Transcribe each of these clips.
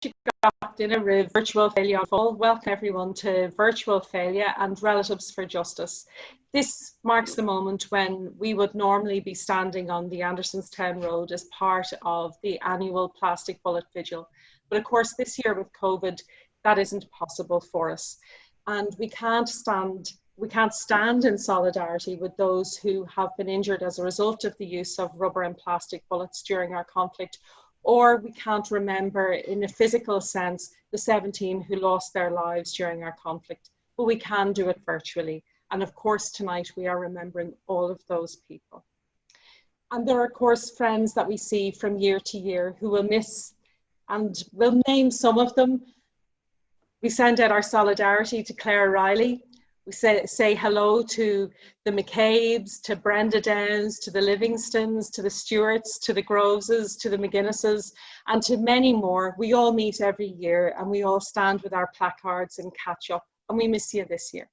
in a virtual Féile. Welcome everyone to virtual Féile and Relatives for Justice. This marks the moment when we would normally be standing on the Andersonstown Road as part of the annual Plastic Bullet Vigil. But of course this year with COVID, that isn't possible for us. And we can't stand in solidarity with those who have been injured as a result of the use of rubber and plastic bullets during our conflict, or we can't remember in a physical sense the 17 who lost their lives during our conflict, but we can do it virtually. And of course tonight we are remembering all of those people. And there are of course friends that we see from year to year who will miss, and we'll name some of them. We send out our solidarity to Claire Riley. We say hello to the McCabes, to Brenda Downs, to the Livingstones, to the Stewarts, to the Groveses, to the McGuinnesses, and to many more. We all meet every year and we all stand with our placards and catch up, and we miss you this year.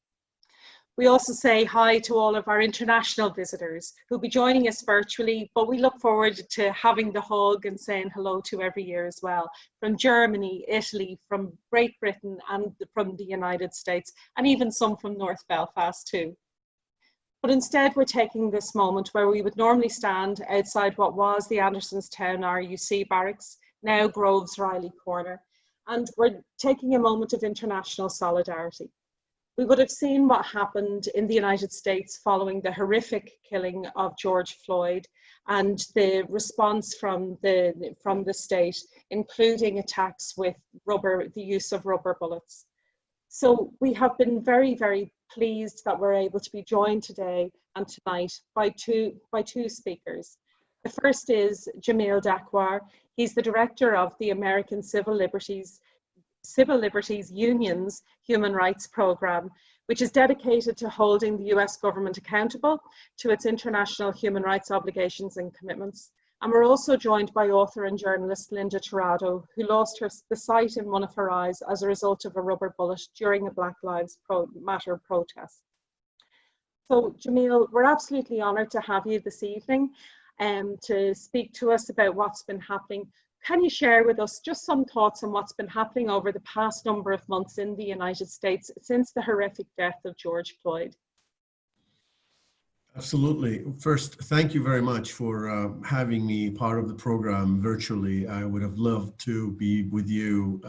We also say hi to all of our international visitors who'll be joining us virtually, but we look forward to having the hug and saying hello to every year as well, from Germany, Italy, from Great Britain, and from the United States, and even some from North Belfast too. But instead we're taking this moment where we would normally stand outside what was the Andersonstown RUC barracks, now Groves Riley Corner, and we're taking a moment of international solidarity. We would have seen what happened in the United States following the horrific killing of George Floyd and the response from the state, including attacks with the use of rubber bullets. So we have been very, very pleased that we're able to be joined today and tonight by two speakers. The first is Jamil Dakwar. He's the director of the American Civil Liberties Union's Human Rights Program, which is dedicated to holding the US government accountable to its international human rights obligations and commitments. And we're also joined by author and journalist Linda Tirado, who lost the sight in one of her eyes as a result of a rubber bullet during a Black Lives Matter protest. So Jamil, we're absolutely honoured to have you this evening to speak to us about what's been happening. Can you share with us just some thoughts on what's been happening over the past number of months in the United States since the horrific death of George Floyd? Absolutely. First, thank you very much for having me part of the program virtually. I would have loved to be with you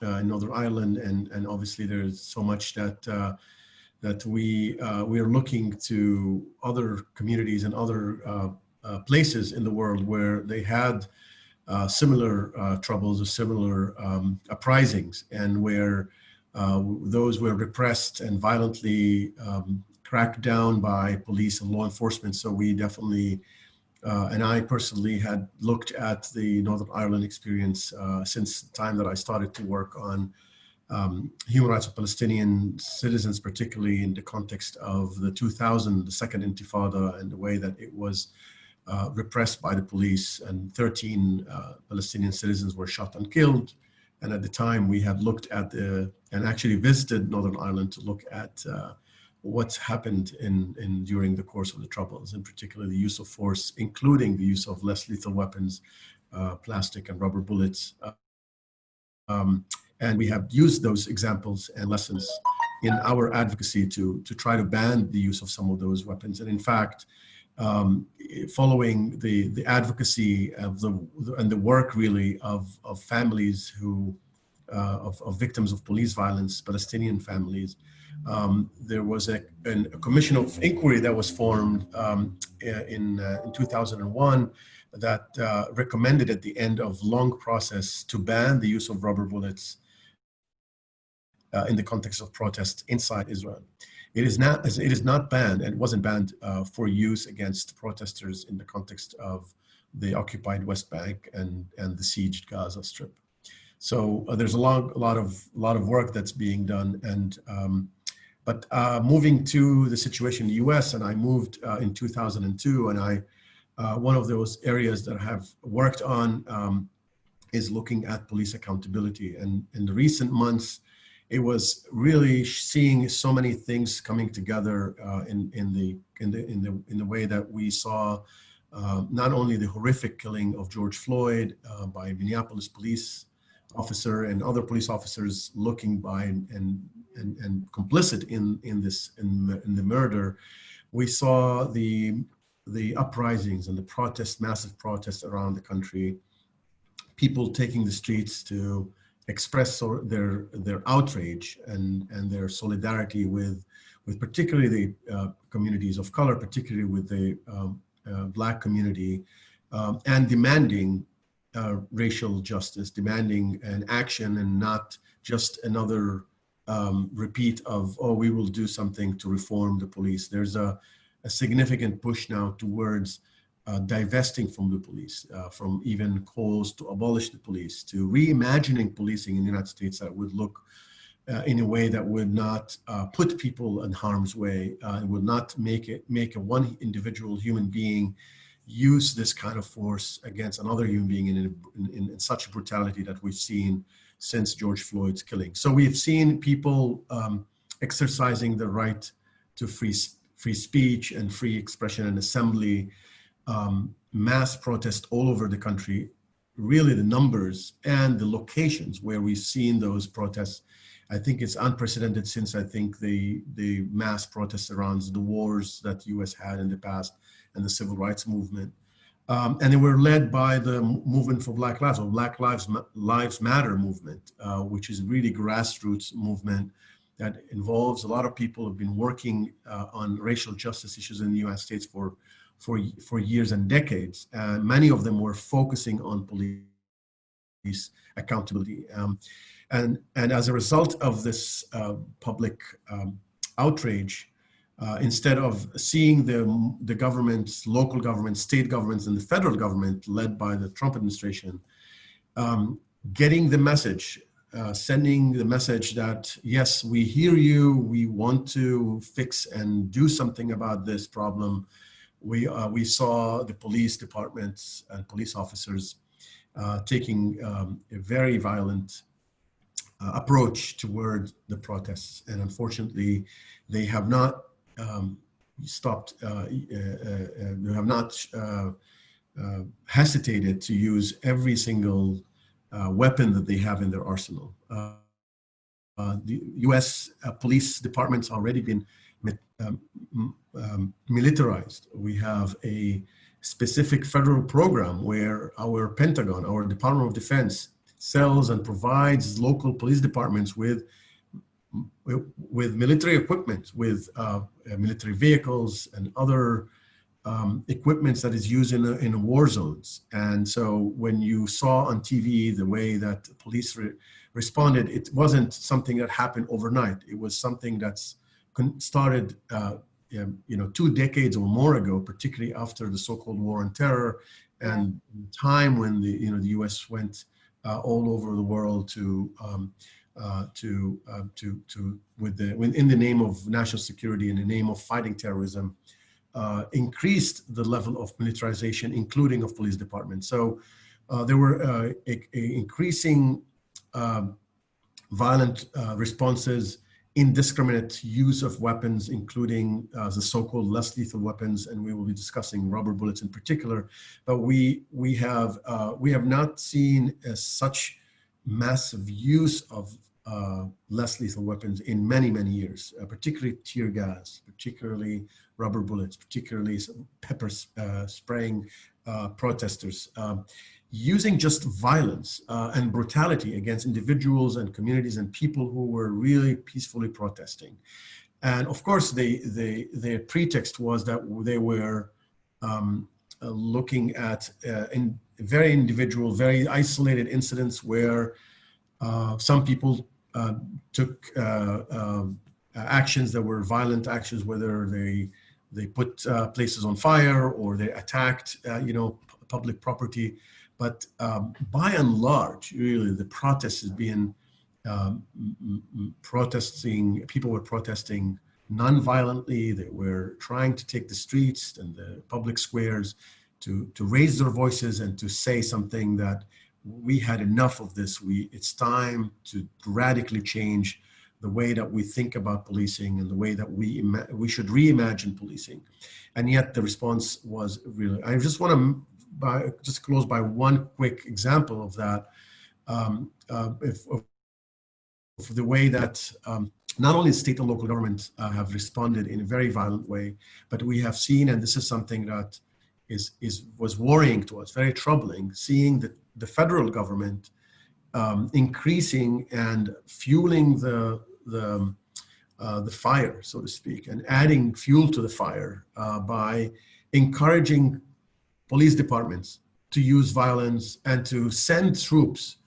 in Northern Ireland, and obviously there's so much that we are looking to other communities and other places in the world where they had similar troubles or similar uprisings, and where those were repressed and violently cracked down by police and law enforcement. So we definitely, and I personally had looked at the Northern Ireland experience since the time that I started to work on human rights of Palestinian citizens, particularly in the context of the Second Intifada, and the way that it was repressed by the police, and 13 Palestinian citizens were shot and killed. And at the time we had looked at and actually visited Northern Ireland to look at what's happened during the course of the Troubles, in particular the use of force, including the use of less lethal weapons, plastic and rubber bullets. And we have used those examples and lessons in our advocacy to try to ban the use of some of those weapons. And in fact, following the advocacy of the work really of families of victims of police violence, Palestinian families, there was a commission of inquiry that was formed in 2001 that recommended at the end of long process to ban the use of rubber bullets in the context of protests inside Israel. It is not banned, and it wasn't banned for use against protesters in the context of the occupied West Bank and the sieged Gaza Strip. So there's a lot of work that's being done. And but moving to the situation in the U.S., and I moved in 2002, and one of those areas that I have worked on is looking at police accountability. And in the recent months, it was really seeing so many things coming together in the way that we saw not only the horrific killing of George Floyd by Minneapolis police officer and other police officers looking by and complicit in the murder, we saw the uprisings and the protests, massive protests around the country, people taking the streets to express their outrage and their solidarity with particularly the communities of color, particularly with the Black community, and demanding racial justice, demanding an action and not just another repeat of, oh, we will do something to reform the police. There's a significant push now towards divesting from the police, from even calls to abolish the police, to reimagining policing in the United States that would look in a way that would not put people in harm's way, and would not make a one individual human being use this kind of force against another human being in such brutality that we've seen since George Floyd's killing. So we've seen people exercising the right to free speech and free expression and assembly, mass protest all over the country. Really the numbers and the locations where we've seen those protests, I think it's unprecedented since I think the mass protests around the wars that the US had in the past and the civil rights movement. And they were led by the movement for Black Lives, or Black Lives Matter movement, which is really grassroots movement that involves a lot of people who have been working on racial justice issues in the United States for years and decades. Many of them were focusing on police accountability. And as a result of this public outrage, instead of seeing the governments, local governments, state governments, and the federal government led by the Trump administration, getting the message, sending the message that, yes, we hear you, we want to fix and do something about this problem. We saw the police departments and police officers taking a very violent approach toward the protests. And unfortunately, they have not stopped, they have not hesitated to use every single weapon that they have in their arsenal. The US police department's already been militarized. We have a specific federal program where our Pentagon, our Department of Defense, sells and provides local police departments with military equipment, with military vehicles and other equipments that is used in war zones. And so when you saw on TV the way that police responded, it wasn't something that happened overnight. It was something that's started 2 decades or more ago, particularly after the so-called war on terror and the time when the U.S. went all over the world in the name of national security, in the name of fighting terrorism, increased the level of militarization, including of police departments. So there were increasing violent responses, indiscriminate use of weapons, including the so-called less lethal weapons, and we will be discussing rubber bullets in particular. But we have not seen such massive use of less lethal weapons in many, many years, particularly tear gas, particularly rubber bullets, particularly pepper spraying protesters, using just violence and brutality against individuals and communities and people who were really peacefully protesting. And of course, their pretext was that they were looking at in very individual, very isolated incidents where some people took actions that were violent actions, whether they put places on fire or they attacked public property. But by and large, really, the protest has been protesting. People were protesting non-violently. They were trying to take the streets and the public squares to raise their voices and to say something that we had enough of this. It's time to radically change the way that we think about policing and the way that we should reimagine policing. And yet the response was really, I just want to just close by one quick example of that. for the way that not only state and local governments have responded in a very violent way, but we have seen, and this is something that was worrying to us, very troubling, seeing the federal government increasing and fueling the fire, so to speak, and adding fuel to the fire by encouraging police departments to use violence and to send troops.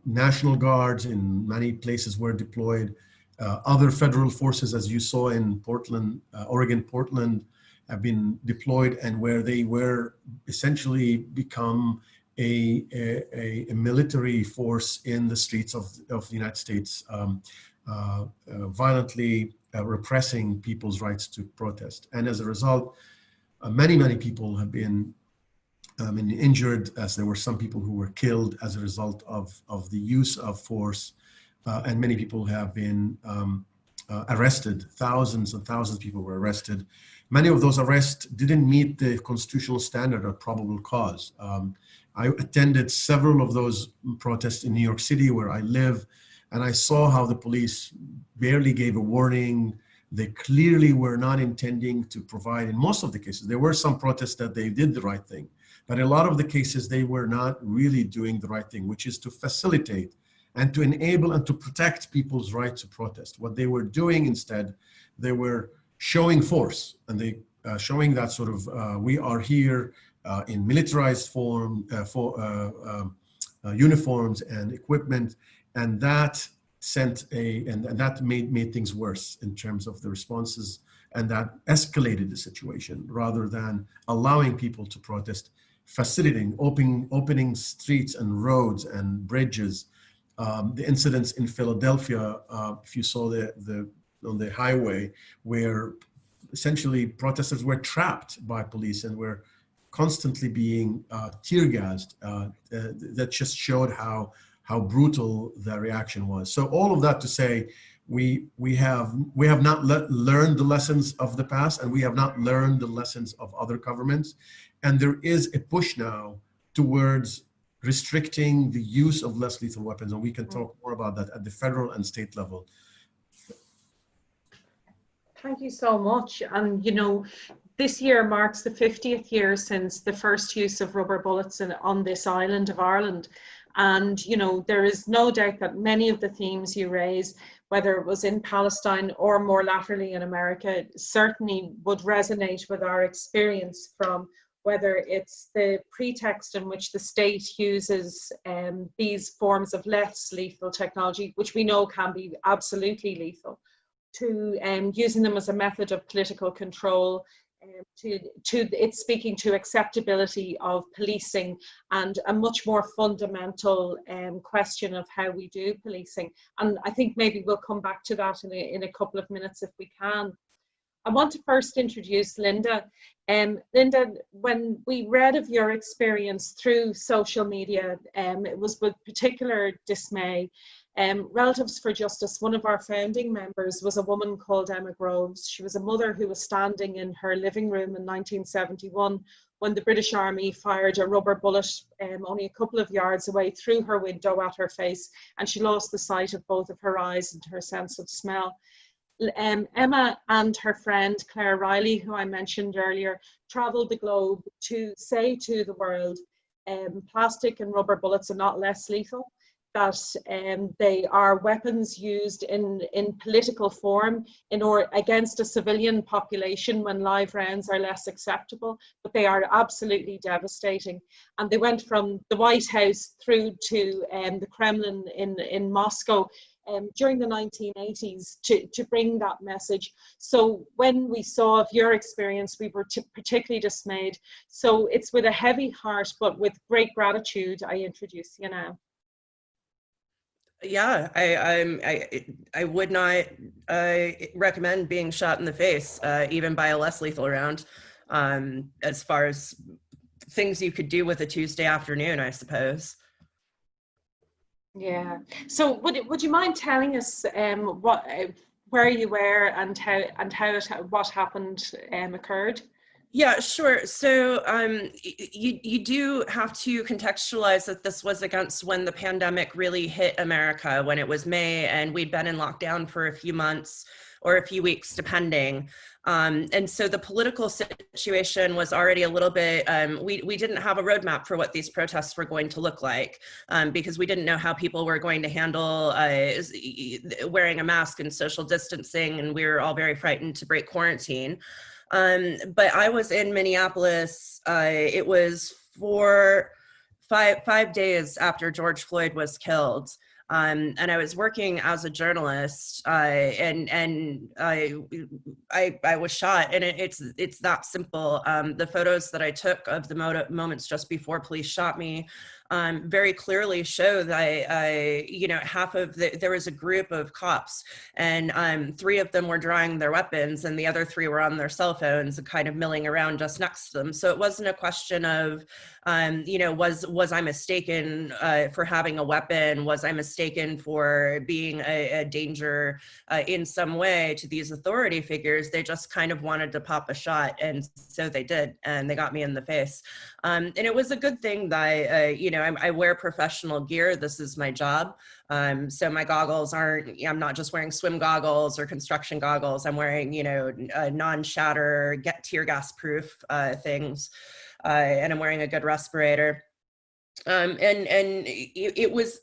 National Guards in many places were deployed. Other federal forces, as you saw in Portland, Oregon, Portland, have been deployed, and where they were essentially become a military force in the streets of the United States, violently repressing people's rights to protest. And as a result, many people have been injured, as there were some people who were killed as a result of the use of force, and many people have been arrested. Thousands and thousands of people were arrested. Many of those arrests didn't meet the constitutional standard of probable cause. I attended several of those protests in New York City, where I live, and I saw how the police barely gave a warning. They clearly were not intending to provide, in most of the cases. There were some protests that they did the right thing, but in a lot of the cases, they were not really doing the right thing, which is to facilitate and to enable and to protect people's right to protest. What they were doing instead, they were showing force, and they showing that sort of, we are here in militarized form, uniforms and equipment, and that sent and that made things worse in terms of the responses, and that escalated the situation rather than allowing people to protest, facilitating, opening streets and roads and bridges. The incidents in Philadelphia, if you saw on the highway, where essentially protesters were trapped by police and were constantly being tear gassed, that just showed how brutal the reaction was. So all of that to say, we have not learned the lessons of the past, and we have not learned the lessons of other governments, and there is a push now towards restricting the use of less lethal weapons, and we can talk more about that at the federal and state level. Thank you so much. And you know, this year marks the 50th year since the first use of rubber bullets on this island of Ireland. And you know, there is no doubt that many of the themes you raise, whether it was in Palestine or more latterly in America, certainly would resonate with our experience, from whether it's the pretext in which the state uses these forms of less lethal technology, which we know can be absolutely lethal, to using them as a method of political control, to it's speaking to acceptability of policing, and a much more fundamental question of how we do policing. And I think maybe we'll come back to that in a couple of minutes if we can. I want to first introduce Linda. Linda, when we read of your experience through social media, it was with particular dismay. Relatives for Justice, one of our founding members, was a woman called Emma Groves. She was a mother who was standing in her living room in 1971 when the British Army fired a rubber bullet only a couple of yards away through her window at her face, and she lost the sight of both of her eyes and her sense of smell. Emma and her friend Claire Riley, who I mentioned earlier, travelled the globe to say to the world, plastic and rubber bullets are not less lethal, that they are weapons used in political form against a civilian population when live rounds are less acceptable, but they are absolutely devastating. And they went from the White House through to the Kremlin in Moscow during the 1980s to bring that message. So when we saw of your experience, we were particularly dismayed. So it's with a heavy heart, but with great gratitude, I introduce you now. Yeah, I would not recommend being shot in the face, even by a less lethal round, as far as things you could do with a Tuesday afternoon, I suppose. Yeah. So would you mind telling us where you were and what happened occurred? Yeah, sure. So you do have to contextualize that this was against when the pandemic really hit America, when it was May and we'd been in lockdown for a few months or a few weeks, depending. And so the political situation was already a little bit, we didn't have a roadmap for what these protests were going to look like, because we didn't know how people were going to handle wearing a mask and social distancing, and we were all very frightened to break quarantine. But I was in Minneapolis, it was 5 days after George Floyd was killed. And I was working as a journalist, and I was shot, and it's that simple. The photos that I took of the moments just before police shot me very clearly show that you know, there was a group of cops, and 3 of them were drawing their weapons, and the other 3 were on their cell phones and kind of milling around just next to them. So it wasn't a question of, you know, was I mistaken for having a weapon? Was I mistaken for being a danger in some way to these authority figures? They just kind of wanted to pop a shot, and so they did, and they got me in the face. And it was a good thing that you know, I wear professional gear. This is my job. So my goggles I'm not just wearing swim goggles or construction goggles. I'm wearing, you know, non-shatter, tear gas proof things. And I'm wearing a good respirator. And it was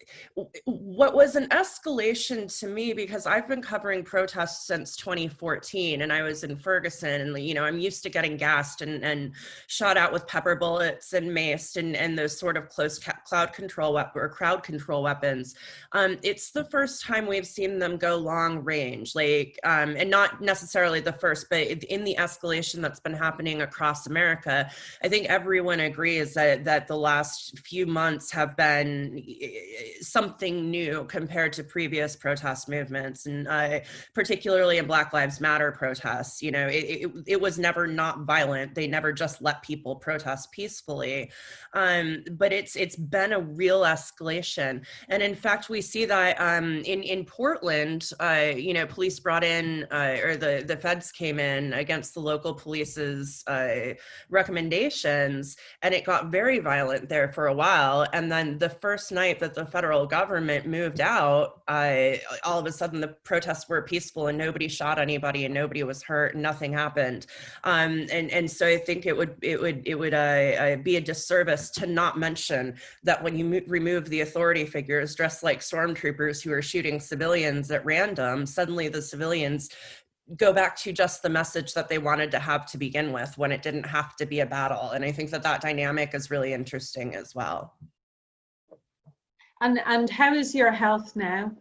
what was an escalation to me, because I've been covering protests since 2014, and I was in Ferguson, and you know, I'm used to getting gassed and shot out with pepper bullets and maced and those sort of close crowd control weapons. It's the first time we've seen them go long range, like and not necessarily the first, but in the escalation that's been happening across America, I think everyone agrees that the last few months have been something new compared to previous protest movements, and particularly in Black Lives Matter protests. You know, it was never not violent. They never just let people protest peacefully, but it's been a real escalation. And in fact, we see that in Portland, you know, police brought in, or the feds came in against the local police's recommendations, and it got very violent there for a while. And then the first night that the federal government moved out, all of a sudden the protests were peaceful and nobody shot anybody and nobody was hurt and nothing happened. And so I think it would be a disservice to not mention that when you remove the authority figures dressed like stormtroopers who are shooting civilians at random, suddenly the civilians go back to just the message that they wanted to have to begin with, when it didn't have to be a battle. And I think that dynamic is really interesting as well. And how is your health now?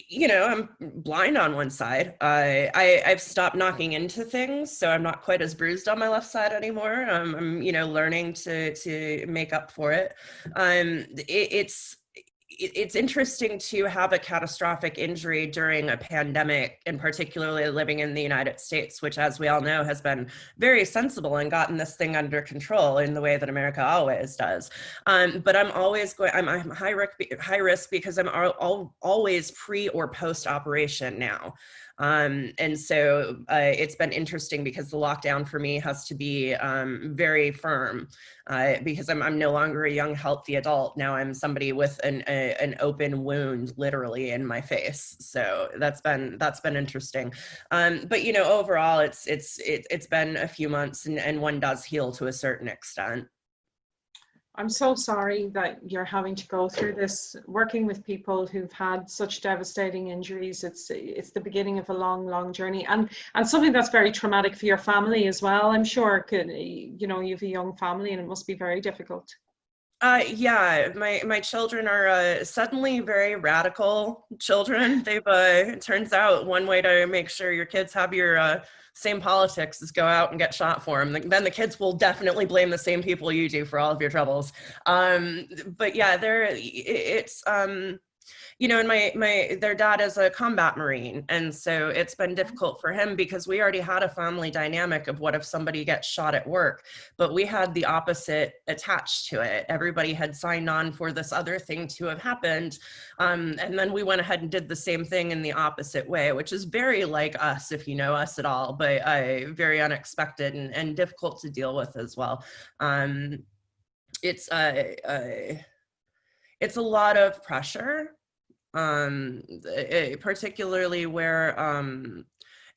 You know, I'm blind on one side. I've stopped knocking into things, so I'm not quite as bruised on my left side anymore. I'm you know, learning to make up for it. It's interesting to have a catastrophic injury during a pandemic, and particularly living in the United States, which, as we all know, has been very sensible and gotten this thing under control in the way that America always does. But I'm always I'm high risk because I'm always pre or post operation now. And so it's been interesting because the lockdown for me has to be very firm, because I'm no longer a young, healthy adult. Now I'm somebody with an open wound literally in my face. So that's been interesting. But you know, overall, it's been a few months, and one does heal to a certain extent. I'm so sorry that you're having to go through this. Working with people who've had such devastating injuries, it's the beginning of a long journey, and something that's very traumatic for your family as well. I'm sure, you know, you have a young family, and it must be very difficult. Yeah, my children are suddenly very radical children. They've it turns out one way to make sure your kids have your same politics is go out and get shot for them. Then the kids will definitely blame the same people you do for all of your troubles. But yeah, you know, and their dad is a combat Marine. And so it's been difficult for him because we already had a family dynamic of what if somebody gets shot at work, but we had the opposite attached to it. Everybody had signed on for this other thing to have happened. And then we went ahead and did the same thing in the opposite way, which is very like us, if you know us at all, but very unexpected and difficult to deal with as well. It's a lot of pressure, particularly where,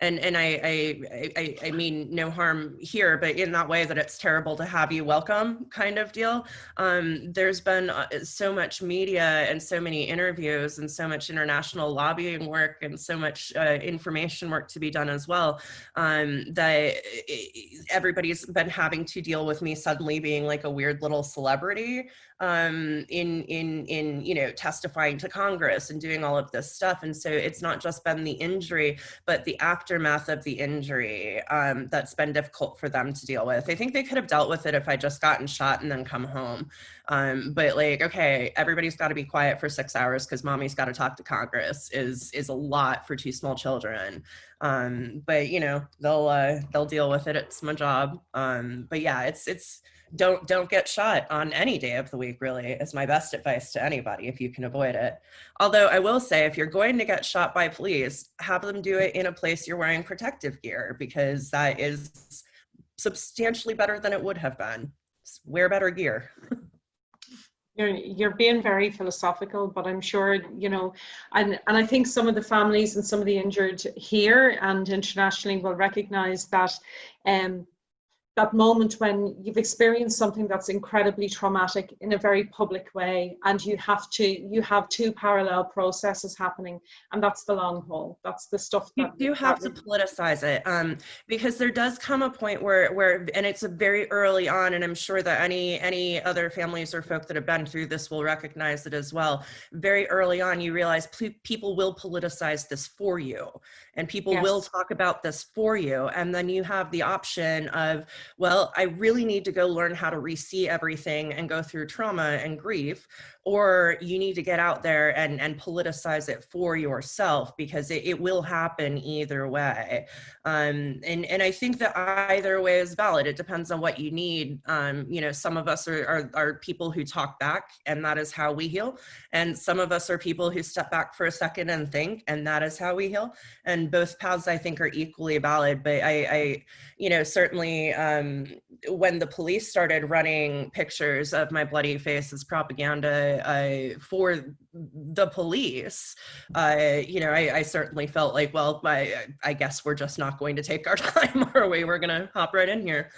and I mean no harm here, but in that way that it's terrible to have you welcome kind of deal. There's been so much media and so many interviews and so much international lobbying work and so much information work to be done as well, that everybody's been having to deal with me suddenly being like a weird little celebrity in you know, testifying to Congress and doing all of this stuff. And so it's not just been the injury, but the aftermath of the injury that's been difficult for them to deal with. I think they could have dealt with it if I just gotten shot and then come home. But like, okay, everybody's got to be quiet for 6 hours because mommy's got to talk to Congress is a lot for 2 small children. But you know, they'll deal with it. It's my job. But yeah, it's don't get shot on any day of the week, really, is my best advice to anybody if you can avoid it. Although I will say, if you're going to get shot by police, have them do it in a place you're wearing protective gear, because that is substantially better than it would have been. Wear better gear. You're being very philosophical, but I'm sure, you know, and I think some of the families and some of the injured here and internationally will recognize that that moment when you've experienced something that's incredibly traumatic in a very public way, and you have 2 parallel processes happening, and that's the long haul. That's the stuff that you do have to politicize it, because there does come a point where and it's a very early on, and I'm sure that any other families or folk that have been through this will recognize it as well. Very early on, you realize people will politicize this for you, and people will talk about this for you, and then you have the option of, well, I really need to go learn how to re-see everything and go through trauma and grief, or you need to get out there and politicize it for yourself, because it will happen either way. And I think that either way is valid. It depends on what you need. You know, some of us are people who talk back, and that is how we heal. And some of us are people who step back for a second and think, and that is how we heal. And both paths, I think, are equally valid. But I you know, certainly when the police started running pictures of my bloody face as propaganda for the police, you know, I certainly felt like, well, I guess we're just not going to take our time, are we? We're going to hop right in here.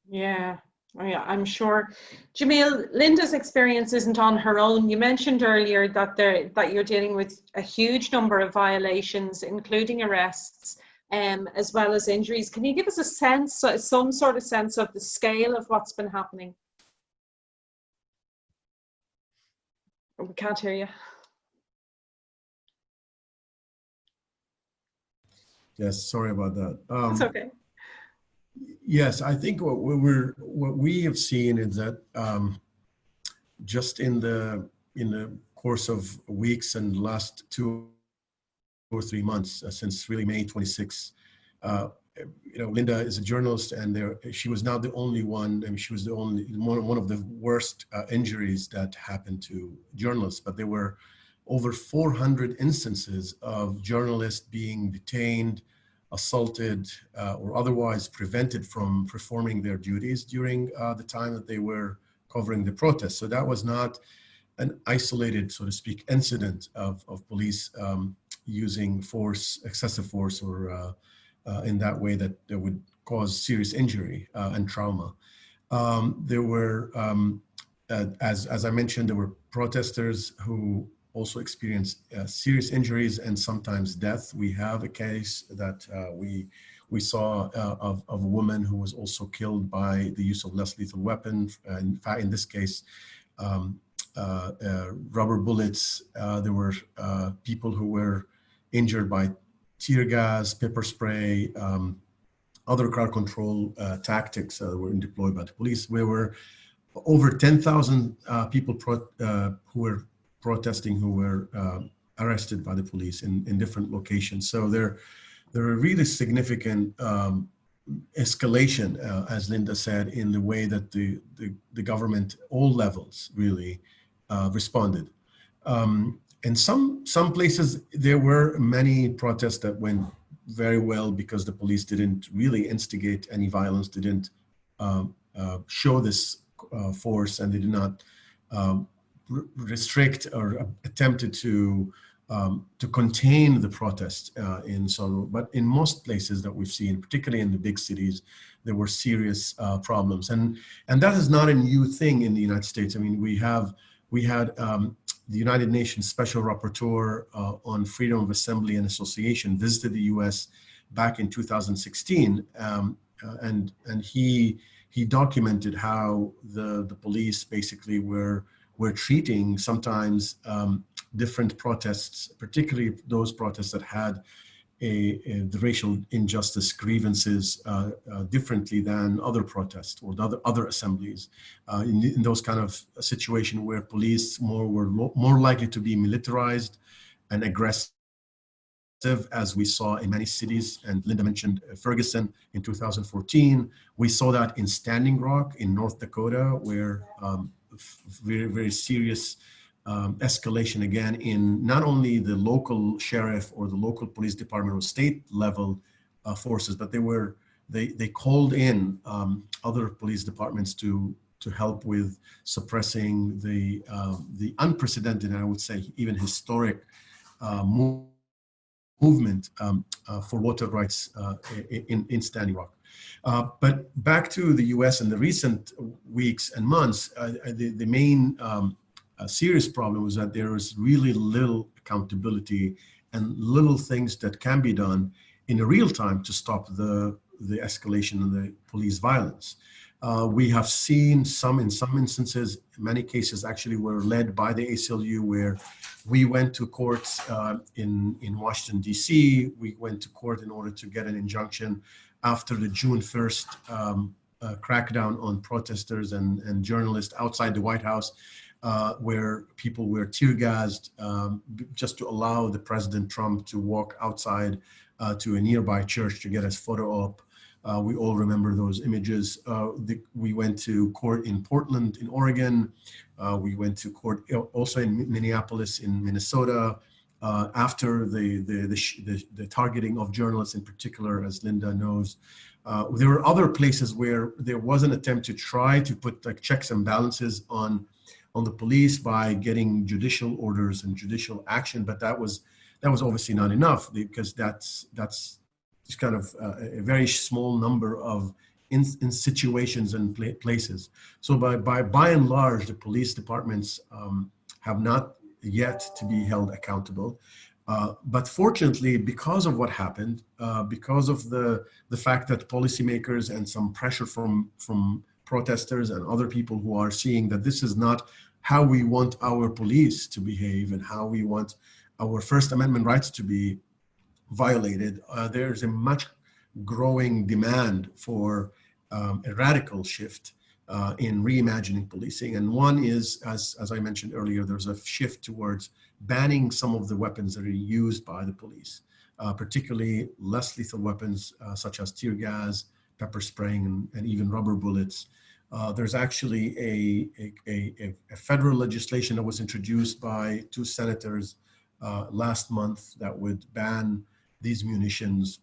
Yeah. Oh, yeah, I'm sure. Jamil, Linda's experience isn't on her own. You mentioned earlier that you're dealing with a huge number of violations, including arrests, as well as injuries. Can you give us a sense, some sort of sense of the scale of what's been happening? We can't hear you. Yes, sorry about that. It's okay. Yes, I think what we have seen is that just in the course of weeks and last 2 or 3 months, since really May 26, you know, Linda is a journalist, and she was not the only one. I mean, she was the only one of the worst injuries that happened to journalists. But there were over 400 instances of journalists being detained, assaulted, or otherwise prevented from performing their duties during the time that they were covering the protests. So that was not an isolated, so to speak, incident of police using force, excessive force, or in that way that would cause serious injury and trauma. There were, as I mentioned, there were protesters who also experienced serious injuries and sometimes death. We have a case that we saw of a woman who was also killed by the use of less lethal weapon. In fact, in this case, rubber bullets. There were people who were injured by tear gas, pepper spray, other crowd control tactics that were deployed by the police. There were over 10,000 people who were protesting who were arrested by the police in different locations. So there are really significant escalation, as Linda said, in the way that the government, all levels, really responded. In some places, there were many protests that went very well because the police didn't really instigate any violence, didn't show this force, and they did not restrict or attempted to contain the protests in some. But in most places that we've seen, particularly in the big cities, there were serious problems, and that is not a new thing in the United States. I mean, we had the United Nations Special Rapporteur on Freedom of Assembly and Association visited the U.S. back in 2016, and he documented how the police basically were treating sometimes different protests, particularly those protests that had the racial injustice grievances differently than other protests or the other assemblies. In those kind of situations where police were more likely to be militarized and aggressive, as we saw in many cities, and Linda mentioned Ferguson in 2014. We saw that in Standing Rock in North Dakota, where very, very serious escalation again in not only the local sheriff or the local police department or state level forces, but they called in other police departments to help with suppressing the unprecedented, and I would say even historic movement for water rights in Standing Rock. But back to the US in the recent weeks and months, the main serious problem was that there is really little accountability and little things that can be done in real time to stop the escalation of the police violence. We have seen in some instances, many cases actually were led by the ACLU, where we went to courts in Washington, D.C. We went to court in order to get an injunction after the June 1st crackdown on protesters and journalists outside the White House, where people were tear gassed just to allow the President Trump to walk outside to a nearby church to get his photo op. We all remember those images. We went to court in Portland, in Oregon. We went to court also in Minneapolis, in Minnesota, after the targeting of journalists in particular, as Linda knows. There were other places where there was an attempt to try to put like checks and balances on the police by getting judicial orders and judicial action, but that was obviously not enough, because that's just kind of a very small number of in situations and places. So by and large, the police departments have not yet to be held accountable. But fortunately, because of what happened, because of the fact that policymakers and some pressure from protesters and other people who are seeing that this is not how we want our police to behave and how we want our First Amendment rights to be violated, there's a much growing demand for a radical shift in reimagining policing. And one is, as I mentioned earlier, there's a shift towards banning some of the weapons that are used by the police, particularly less lethal weapons such as tear gas, pepper spraying, and even rubber bullets. There's actually a federal legislation that was introduced by 2 senators last month that would ban these munitions.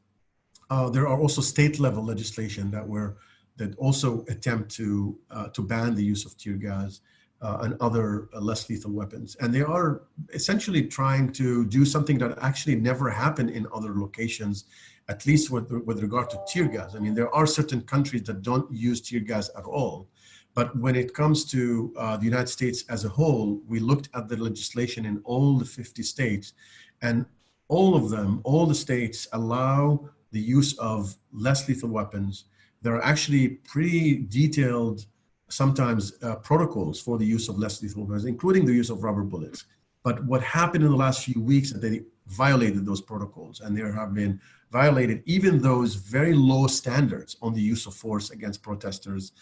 There are also state level legislation that also attempt to ban the use of tear gas and other less lethal weapons. And they are essentially trying to do something that actually never happened in other locations, at least with regard to tear gas. I mean, there are certain countries that don't use tear gas at all. But when it comes to the United States as a whole, we looked at the legislation in all the 50 states, and all of them, all the states allow the use of less lethal weapons. There are actually pretty detailed, sometimes protocols for the use of less lethal weapons, including the use of rubber bullets. But what happened in the last few weeks is that they violated those protocols, and there have been violated even those very low standards on the use of force against protesters,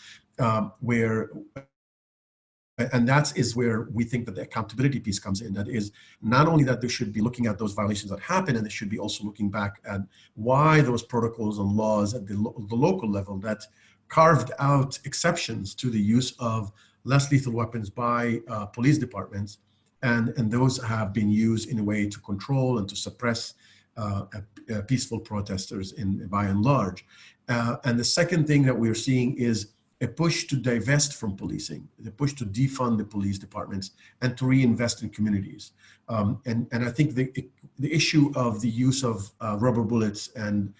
where and that is where we think that the accountability piece comes in. That is not only that they should be looking at those violations that happen, and they should be also looking back at why those protocols and laws at the local level that carved out exceptions to the use of less lethal weapons by police departments, and those have been used in a way to control and to suppress peaceful protesters by and large. And the second thing that we're seeing is a push to divest from policing, the push to defund the police departments and to reinvest in communities. And I think the issue of the use of rubber bullets and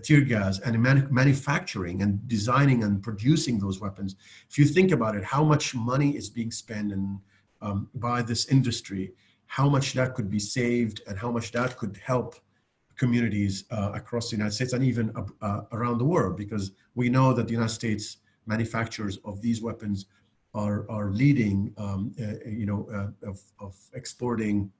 tear gas and manufacturing and designing and producing those weapons, if you think about it, how much money is being spent by this industry, how much that could be saved and how much that could help communities across the United States and even around the world, because we know that the United States manufacturers of these weapons are leading, of exporting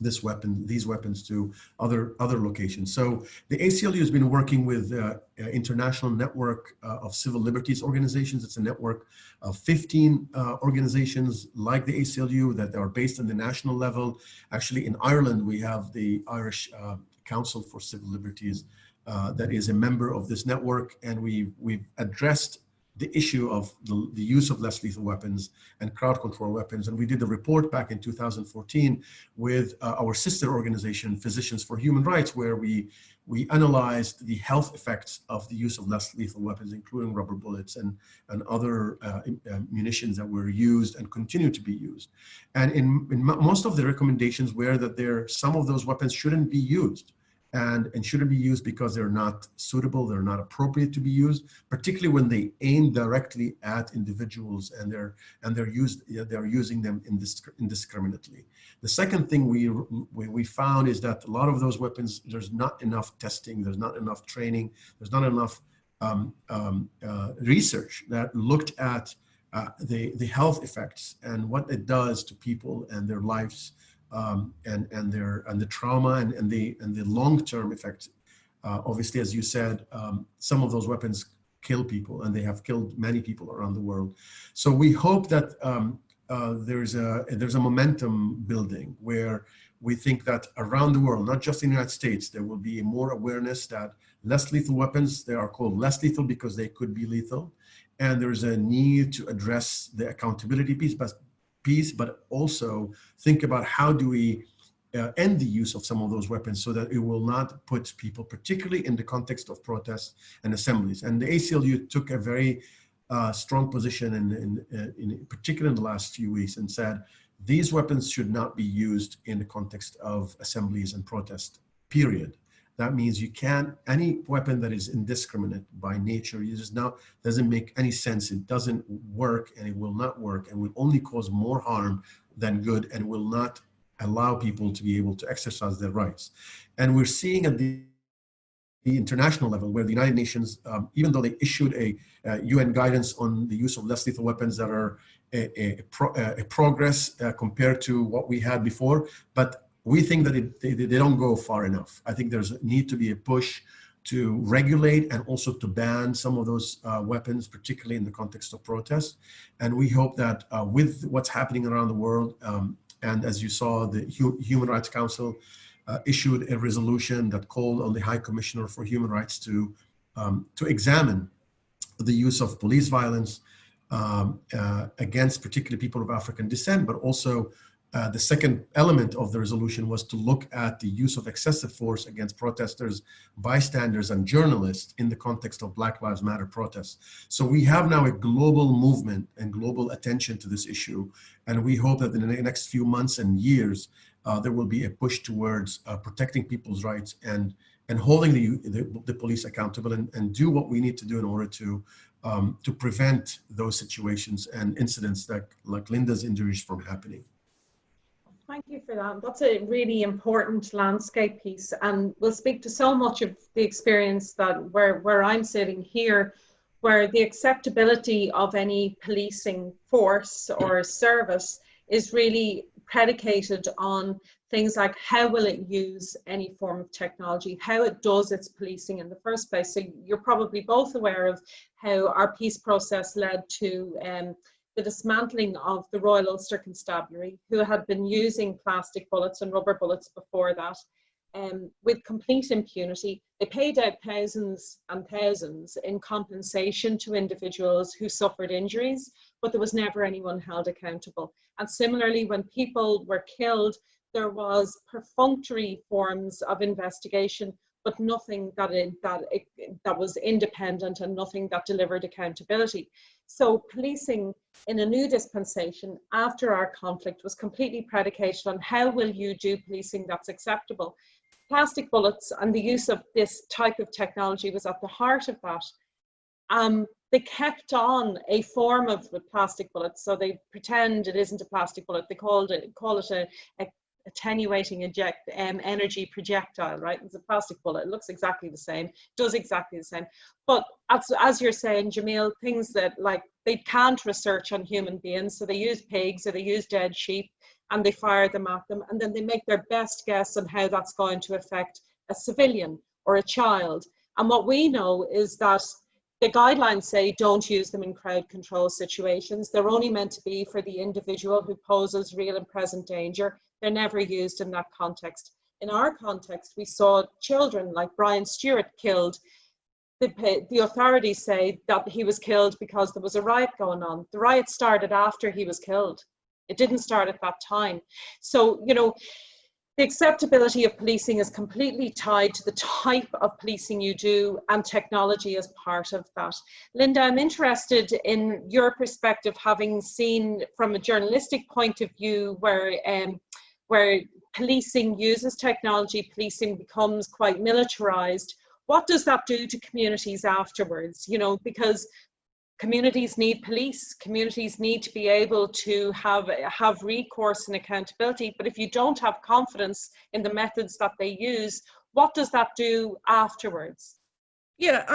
these weapons to other locations. So the ACLU has been working with International Network of Civil Liberties Organizations. It's a network of 15 organizations like the ACLU that are based on the national level. Actually, in Ireland, we have the Irish Council for Civil Liberties that is a member of this network, and we've addressed the issue of the use of less lethal weapons and crowd control weapons. And we did a report back in 2014 with our sister organization, Physicians for Human Rights, where we analyzed the health effects of the use of less lethal weapons, including rubber bullets and other munitions that were used and continue to be used. And in most of the recommendations were that some of those weapons shouldn't be used. And shouldn't be used because they're not suitable, they're not appropriate to be used, particularly when they aim directly at individuals and they're using them indiscriminately. The second thing we found is that a lot of those weapons, there's not enough testing, there's not enough training, there's not enough research that looked at the health effects and what it does to people and their lives. And the trauma and the long-term effects. Obviously, as you said, some of those weapons kill people, and they have killed many people around the world. So we hope that there's a momentum building where we think that around the world, not just in the United States, there will be more awareness that less lethal weapons, they are called less lethal because they could be lethal, and there's a need to address the accountability piece, but also think about how do we end the use of some of those weapons so that it will not put people, particularly in the context of protests and assemblies. And the ACLU took a very strong position, in particular in the last few weeks, and said these weapons should not be used in the context of assemblies and protests, period. That means you can't, any weapon that is indiscriminate by nature, doesn't make any sense. It doesn't work, and it will not work, and will only cause more harm than good, and will not allow people to be able to exercise their rights. And we're seeing at the international level where the United Nations, even though they issued a UN guidance on the use of less lethal weapons that are a progress compared to what we had before, but we think that they don't go far enough. I think there's a need to be a push to regulate and also to ban some of those weapons, particularly in the context of protests. And we hope that with what's happening around the world, and as you saw, the Human Rights Council issued a resolution that called on the High Commissioner for Human Rights to examine the use of police violence against particularly people of African descent, but also the second element of the resolution was to look at the use of excessive force against protesters, bystanders, and journalists in the context of Black Lives Matter protests. So we have now a global movement and global attention to this issue, and we hope that in the next few months and years, there will be a push towards protecting people's rights and holding the police accountable and do what we need to do in order to prevent those situations and incidents like Linda's injuries from happening. Thank you for that. That's a really important landscape piece, and we'll speak to so much of the experience that where I'm sitting here, where the acceptability of any policing force or service is really predicated on things like how will it use any form of technology, how it does its policing in the first place. So you're probably both aware of how our peace process led to the dismantling of the Royal Ulster Constabulary, who had been using plastic bullets and rubber bullets before that, with complete impunity. They paid out thousands and thousands in compensation to individuals who suffered injuries, but there was never anyone held accountable. And similarly, when people were killed, there was perfunctory forms of investigation, but nothing that was independent and nothing that delivered accountability. So policing in a new dispensation after our conflict was completely predicated on how will you do policing that's acceptable. Plastic bullets and the use of this type of technology was at the heart of that. They kept on a form of the plastic bullet, so they pretend it isn't a plastic bullet. They call it a attenuating energy projectile, right? It's a plastic bullet. It looks exactly the same, does exactly the same. But as you're saying, Jamil, things that like they can't research on human beings, so they use pigs or they use dead sheep and they fire them at them, and then they make their best guess on how that's going to affect a civilian or a child. And what we know is that the guidelines say don't use them in crowd control situations. They're only meant to be for the individual who poses real and present danger. They're never used in that context. In our context, we saw children like Brian Stewart killed. The authorities say that he was killed because there was a riot going on. The riot started after he was killed. It didn't start at that time. So, you know, the acceptability of policing is completely tied to the type of policing you do, and technology as part of that. Linda, I'm interested in your perspective, having seen from a journalistic point of view where policing uses technology, policing becomes quite militarized. What does that do to communities afterwards? You know, because communities need police, communities need to be able to have recourse and accountability, but if you don't have confidence in the methods that they use, what does that do afterwards? Yeah,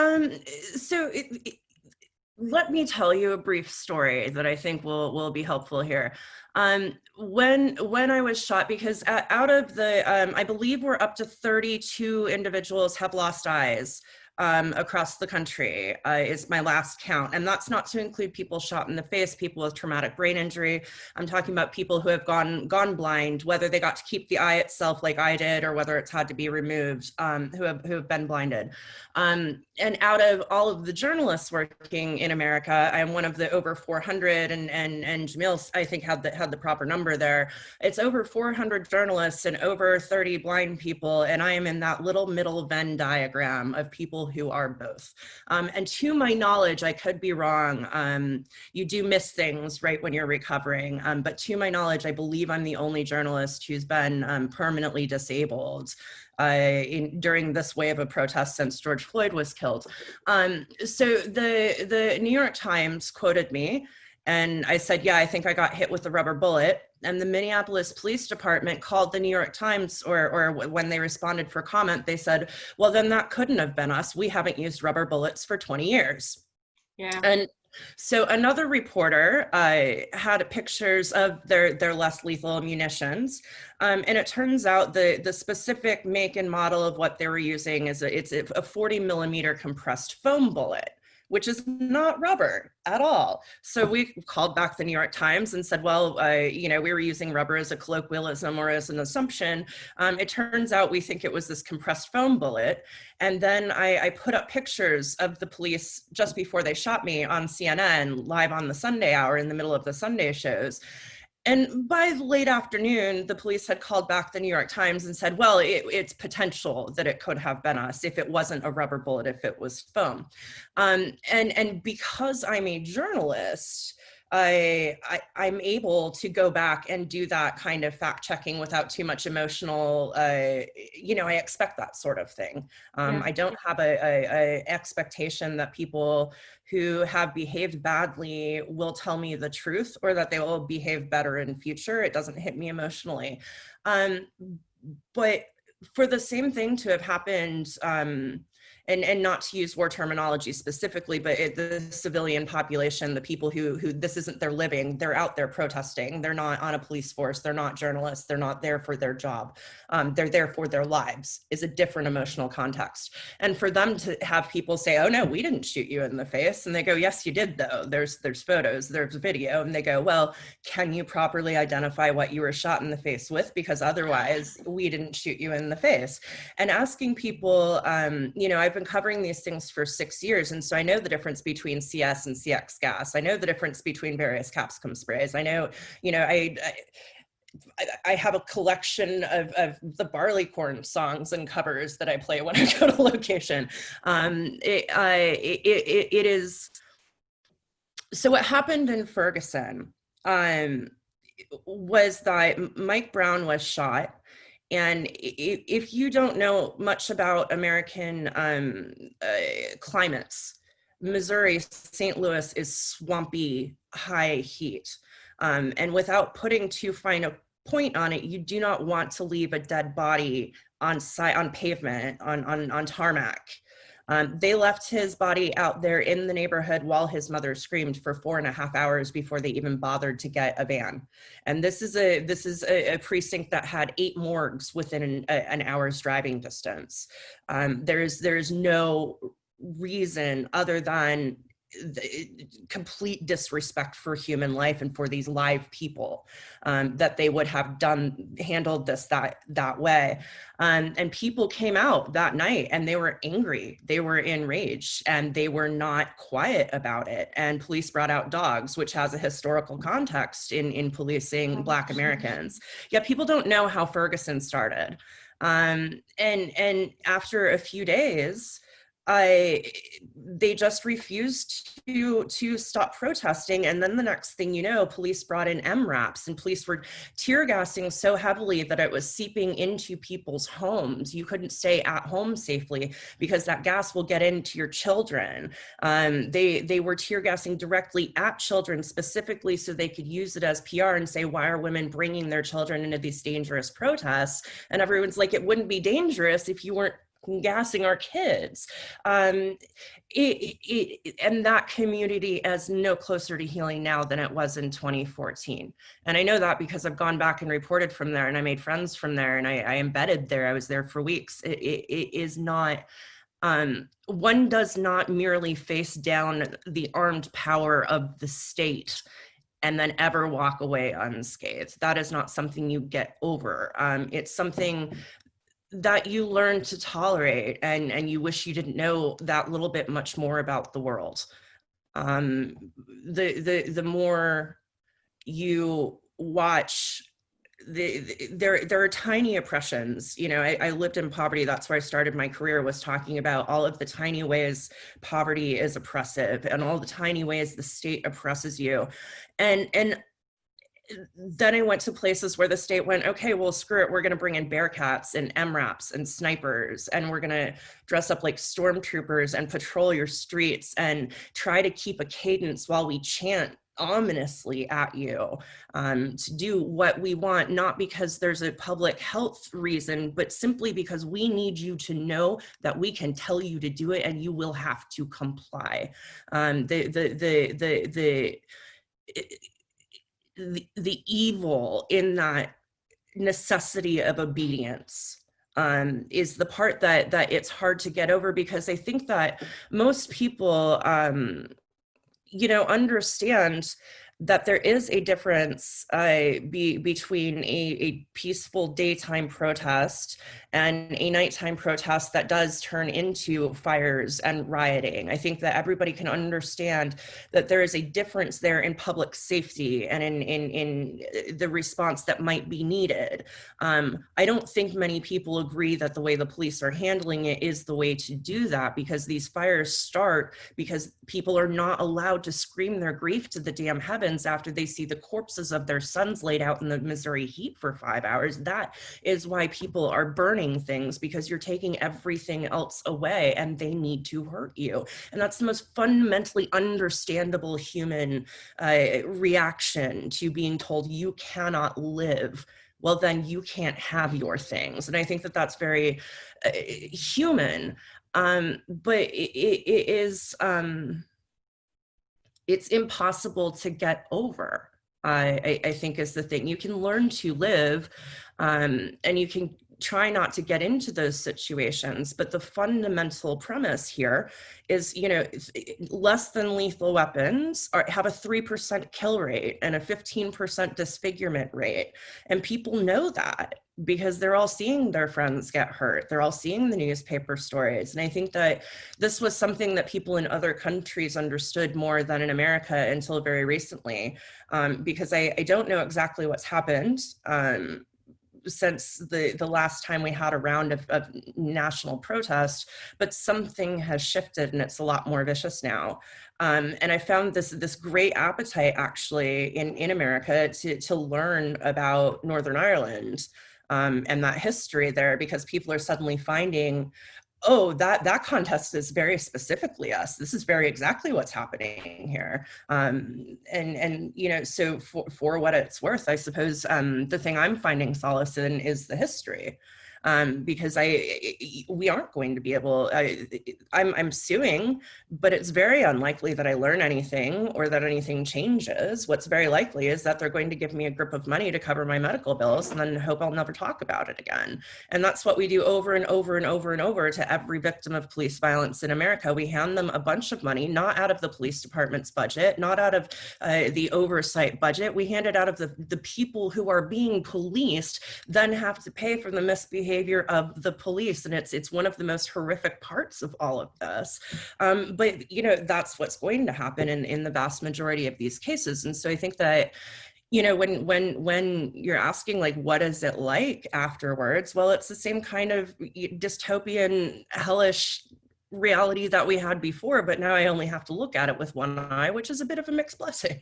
let me tell you a brief story that I think will be helpful here. When I was shot, because out of the, I believe we're up to 32 individuals have lost eyes across the country, is my last count. And that's not to include people shot in the face, people with traumatic brain injury. I'm talking about people who have gone blind, whether they got to keep the eye itself like I did, or whether it's had to be removed, who have been blinded. And out of all of the journalists working in America, I'm one of the over 400, and Jamil, I think, had the proper number there. It's over 400 journalists and over 30 blind people, and I am in that little middle Venn diagram of people who are both. And to my knowledge, I could be wrong. You do miss things right when you're recovering, but to my knowledge, I believe I'm the only journalist who's been permanently disabled during this wave of protests since George Floyd was killed. So the New York Times quoted me, and I said, yeah, I think I got hit with a rubber bullet. And the Minneapolis Police Department called the New York Times, or when they responded for comment, they said, well, then that couldn't have been us. We haven't used rubber bullets for 20 years. Yeah. And so another reporter had pictures of their less lethal munitions. And it turns out the specific make and model of what they were using is it's a 40mm compressed foam bullet, which is not rubber at all. So we called back the New York Times and said, well, you know, we were using rubber as a colloquialism or as an assumption. It turns out we think it was this compressed foam bullet. And then I put up pictures of the police just before they shot me on CNN, live on the Sunday hour in the middle of the Sunday shows. And by the late afternoon, the police had called back the New York Times and said, well, it's potential that it could have been us if it wasn't a rubber bullet, if it was foam. And because I'm a journalist, I'm able to go back and do that kind of fact checking without too much emotional, you know, I expect that sort of thing. I don't have a expectation that people who have behaved badly will tell me the truth or that they will behave better in future. It doesn't hit me emotionally. But for the same thing to have happened, and not to use war terminology specifically, but the civilian population, the people who this isn't their living, they're out there protesting. They're not on a police force. They're not journalists. They're not there for their job. They're there for their lives, is a different emotional context. And for them to have people say, oh no, we didn't shoot you in the face. And they go, yes, you did though. There's photos, there's video. And they go, well, can you properly identify what you were shot in the face with? Because otherwise we didn't shoot you in the face. And asking people, you know, I've been covering these things for 6 years. And so I know the difference between CS and CX gas. I know the difference between various capsicum sprays. I know, you know, I have a collection of the Barleycorn songs and covers that I play when I go to location. It is, so what happened in Ferguson was that Mike Brown was shot. And if you don't know much about American climates, Missouri, St. Louis is swampy, high heat. And without putting too fine a point on it, you do not want to leave a dead body on pavement, on tarmac. They left his body out there in the neighborhood while his mother screamed for 4.5 hours before they even bothered to get a van. And this is a precinct that had 8 morgues within an hour's driving distance. There's no reason other than the complete disrespect for human life and for these live people that they would have handled this that way. And people came out that night and they were angry, they were enraged, and they were not quiet about it. And police brought out dogs, which has a historical context in policing Black Americans. Yet people don't know how Ferguson started. And after a few days, they just refused to stop protesting. And then the next thing you know, police brought in MRAPs, and police were tear gassing so heavily that it was seeping into people's homes. You couldn't stay at home safely because that gas will get into your children. They were tear gassing directly at children specifically so they could use it as PR and say, why are women bringing their children into these dangerous protests? And everyone's like, it wouldn't be dangerous if you weren't gassing our kids. And that community is no closer to healing now than it was in 2014. And I know that because I've gone back and reported from there, and I made friends from there, and I embedded there. I was there for weeks. It is not, one does not merely face down the armed power of the state and then ever walk away unscathed. That is not something you get over. It's something that you learn to tolerate, and you wish you didn't know that little bit much more about the world. The more you watch, there are tiny oppressions. You know, I lived in poverty. That's where I started my career, was talking about all of the tiny ways poverty is oppressive and all the tiny ways the state oppresses you. And then I went to places where the state went, okay, well, screw it. We're going to bring in Bearcats and MRAPs and snipers, and we're going to dress up like stormtroopers and patrol your streets and try to keep a cadence while we chant ominously at you to do what we want, not because there's a public health reason, but simply because we need you to know that we can tell you to do it and you will have to comply. The evil in that necessity of obedience is the part that it's hard to get over, because I think that most people, you know, understand that there is a difference between a peaceful daytime protest and a nighttime protest that does turn into fires and rioting. I think that everybody can understand that there is a difference there in public safety and in the response that might be needed. I don't think many people agree that the way the police are handling it is the way to do that, because these fires start because people are not allowed to scream their grief to the damn heavens after they see the corpses of their sons laid out in the Missouri heat for 5 hours. That is why people are burning things, because you're taking everything else away and they need to hurt you. And that's the most fundamentally understandable human reaction to being told you cannot live well, then you can't have your things. And I think that that's very human, but it is, it's impossible to get over. I think is the thing. You can learn to live, and you can try not to get into those situations, but the fundamental premise here is, you know, less than lethal weapons have a 3% kill rate and a 15% disfigurement rate. And people know that because they're all seeing their friends get hurt. They're all seeing the newspaper stories. And I think that this was something that people in other countries understood more than in America until very recently, because I don't know exactly what's happened since the last time we had a round of national protest, but something has shifted and it's a lot more vicious now. And I found this great appetite actually in America to learn about Northern Ireland and that history there, because people are suddenly finding, oh, that contest is very specifically us. This is very exactly what's happening here. And you know, so for what it's worth, I suppose the thing I'm finding solace in is the history. Because we aren't going to be able, I'm suing, but it's very unlikely that I learn anything or that anything changes. What's very likely is that they're going to give me a grip of money to cover my medical bills and then hope I'll never talk about it again. And that's what we do over and over and over and over to every victim of police violence in America. We hand them a bunch of money, not out of the police department's budget, not out of the oversight budget. We hand it out of the people who are being policed, then have to pay for the misbehavior of the police. And it's one of the most horrific parts of all of this. But, you know, that's what's going to happen in the vast majority of these cases. And so I think that, you know, when you're asking, like, what is it like afterwards? Well, it's the same kind of dystopian, hellish reality that we had before, but now I only have to look at it with one eye, which is a bit of a mixed blessing.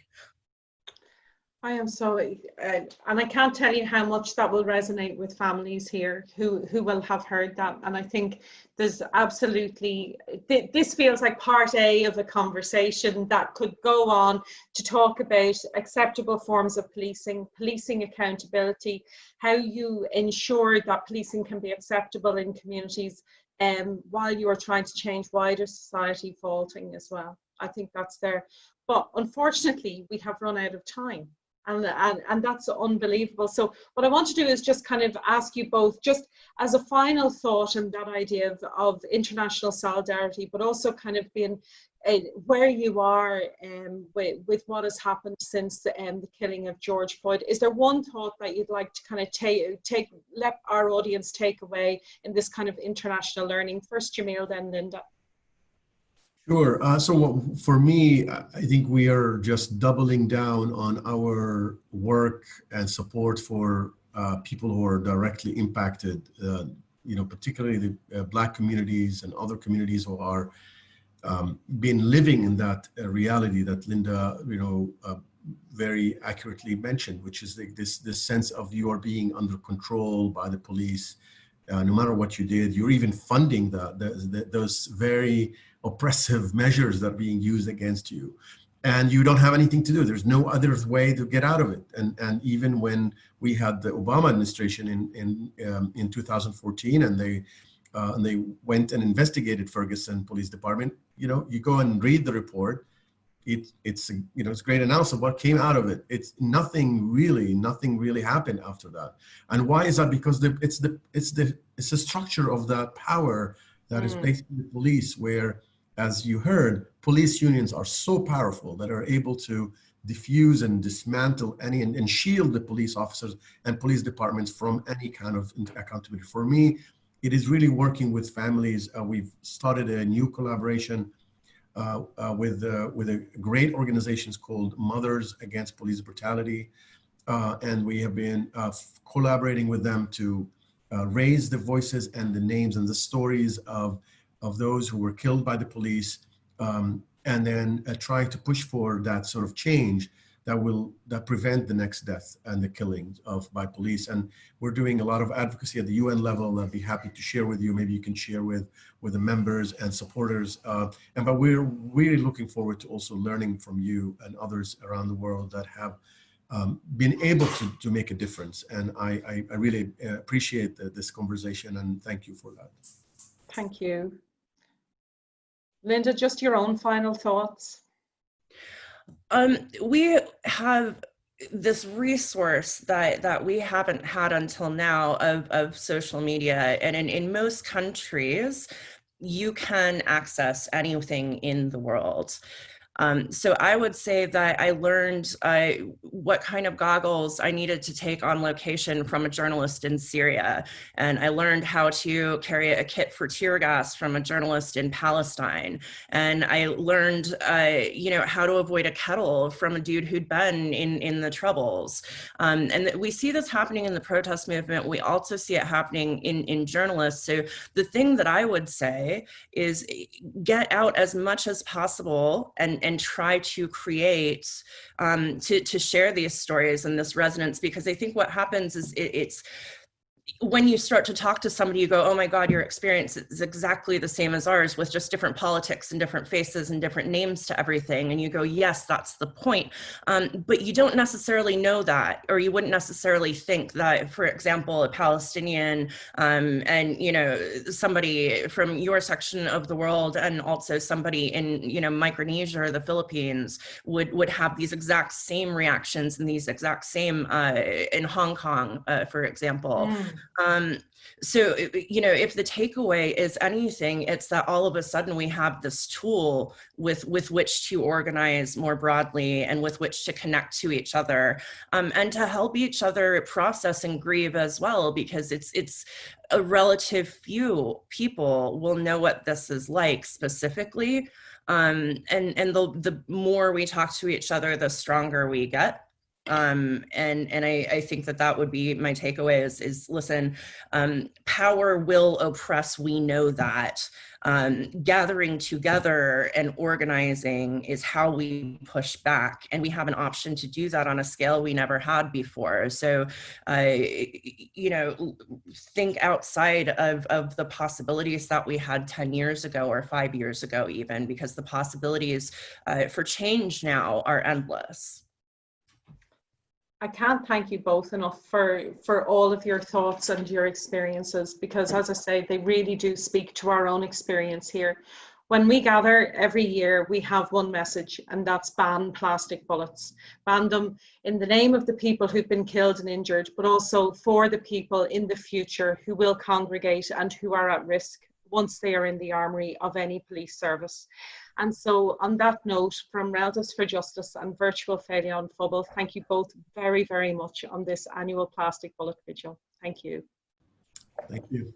I am so, and I can't tell you how much that will resonate with families here who will have heard that. And I think there's absolutely, this feels like part A of a conversation that could go on to talk about acceptable forms of policing accountability, how you ensure that policing can be acceptable in communities while you are trying to change wider society faulting as well. I think that's there. But unfortunately, we have run out of time. And that's unbelievable. So what I want to do is just kind of ask you both, just as a final thought on that idea of international solidarity, but also kind of being where you are with what has happened since the killing of George Floyd. Is there one thought that you'd like to kind of let our audience take away in this kind of international learning? First Jamil, then Linda. Sure. So for me, I think we are just doubling down on our work and support for people who are directly impacted, you know, particularly the Black communities and other communities who are been living in that reality that Linda, you know, very accurately mentioned, which is this sense of you are being under control by the police. No matter what you did, you're even funding those very oppressive measures that are being used against you, and you don't have anything to do. There's no other way to get out of it. And even when we had the Obama administration in 2014, and they went and investigated Ferguson Police Department, you know, you go and read the report. It's you know, it's a great analysis of what came out of it. It's nothing really happened after that. And why is that? Because it's the structure of that power that is basically the police, where, as you heard, police unions are so powerful that are able to diffuse and dismantle any and shield the police officers and police departments from any kind of accountability. For me, it is really working with families. We've started a new collaboration with a great organizations called Mothers Against Police Brutality. And we have been collaborating with them to raise the voices and the names and the stories of those who were killed by the police, and then try to push for that sort of change that prevent the next death and the killing by police. And we're doing a lot of advocacy at the UN level. I'd be happy to share with you. Maybe you can share with the members and supporters. But we're really looking forward to also learning from you and others around the world that have been able to make a difference. And I really appreciate this conversation, and thank you for that. Thank you. Linda, just your own final thoughts. We have this resource that we haven't had until now of social media, and in most countries, you can access anything in the world. So I would say that I learned what kind of goggles I needed to take on location from a journalist in Syria. And I learned how to carry a kit for tear gas from a journalist in Palestine. And I learned, how to avoid a kettle from a dude who'd been in the Troubles. And we see this happening in the protest movement. We also see it happening in journalists. So the thing that I would say is get out as much as possible and try to create, to share these stories and this resonance, because I think what happens is it's when you start to talk to somebody, you go, oh my God, your experience is exactly the same as ours, with just different politics and different faces and different names to everything. And you go, yes, that's the point. But you don't necessarily know that, or you wouldn't necessarily think that, for example, a Palestinian and, somebody from your section of the world, and also somebody in, Micronesia or the Philippines would have these exact same reactions and these exact same in Hong Kong, for example. So, if the takeaway is anything, it's that all of a sudden we have this tool with which to organize more broadly and with which to connect to each other, and to help each other process and grieve as well, because it's a relative few people will know what this is like specifically. And the more we talk to each other, the stronger we get. And I think that would be my takeaway is listen, power will oppress. We know that. Gathering together and organizing is how we push back. And we have an option to do that on a scale we never had before. So, think outside of the possibilities that we had 10 years ago or 5 years ago, even, because the possibilities for change now are endless. I can't thank you both enough for all of your thoughts and your experiences, because, as I say, they really do speak to our own experience here. When we gather every year, we have one message, and that's ban plastic bullets. Ban them in the name of the people who've been killed and injured, but also for the people in the future who will congregate and who are at risk once they are in the armory of any police service. And so, on that note, from Relatives for Justice and Virtual Féile and Phobail, thank you both very, very much on this annual Plastic Bullet Vigil. Thank you. Thank you.